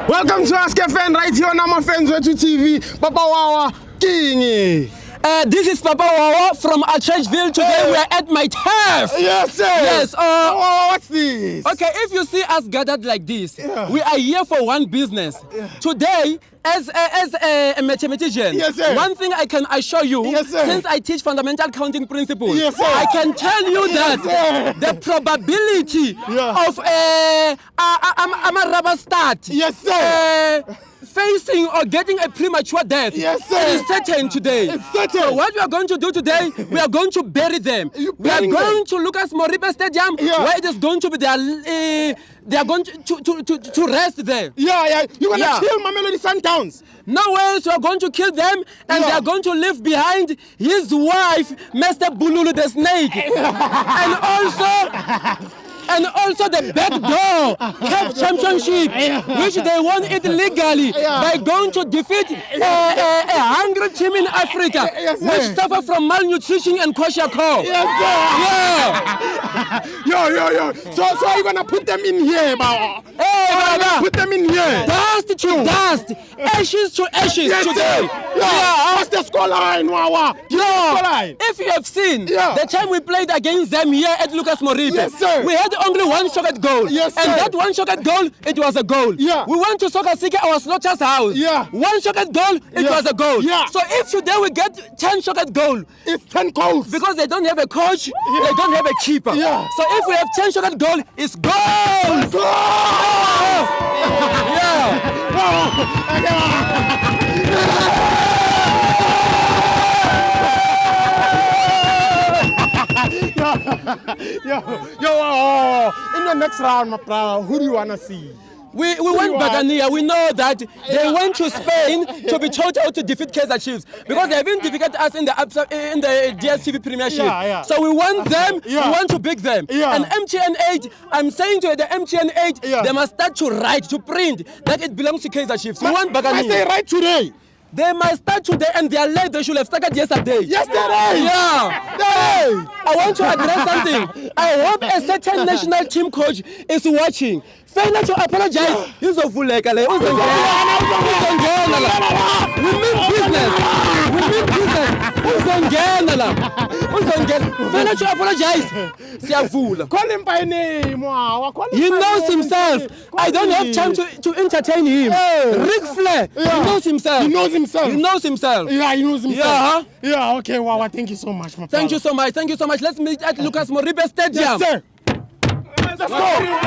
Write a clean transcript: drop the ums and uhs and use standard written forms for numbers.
Welcome to Ask FN right here on FANS Wethu TV. Papa Wawa King. This is Papa Wawa from Churchville. Today we are at my turf. Yes, sir. Yes. What's this? Okay, if you see us gathered like this, we are here for one business. Today, as a mathematician, yes, sir, one thing I can assure you, yes, sir, since I teach fundamental counting principles, yes, sir, I can tell you that the probability of I'm a rubber start. Yes, sir. Facing or getting a premature death, yes, sir, it is certain today. It's certain. So what we are going to do today, we are going to bury them. We are going to Lucas Moripe Stadium, where it is going to be they are going to rest there. You're going to kill Mamelodi Sundowns. No way, so we are going to kill them, and they are going to leave behind his wife, Mr. Bululu the snake, and also the backdoor cup championship, which they won it legally by going to defeat a hungry team in Africa, which suffer from malnutrition and kwashiorkor. So you're gonna put them in here, Baba? Put them in here. Dust to dust, ashes to ashes today. What's the scoreline, Wawa? If you have seen the time we played against them here at Lucas Moripe, we had only one shot at goal. Yes, and that one shot at goal, it was a goal. We went to Soccer City, our slaughter's house. One shot at goal, it was a goal. So if today we get 10 shot at goal, it's 10 goals. Because they don't have a coach, they don't have a keeper. So if we have 10 shot at goal, it's goals. In the next round, my brother, who do you want to see? We went Bagania. We know that they went to Spain to be taught how to defeat Kaizer Chiefs because they haven't defeated us in the DSTV Premiership. So we want them. We want to beat them. And MTN8, I'm saying to the MTN8, they must start to write, to print that it belongs to Kaizer Chiefs. We want Bagania. Must they write today? They must start today, and they are late. They should have started yesterday. Yesterday? I want to address something. I hope a certain national team coach is watching. Failure to apologize. We mean business. Failure to apologize. Call him by name. He knows himself. I don't have time to entertain him. Ric Flair, he knows himself. He knows himself. He knows himself. Yeah, he knows himself. Okay, Wawa, thank you so much, my Thank you so much. Thank you so much. Let's meet at Lucas Moripe Stadium. Yes, sir. Let's go.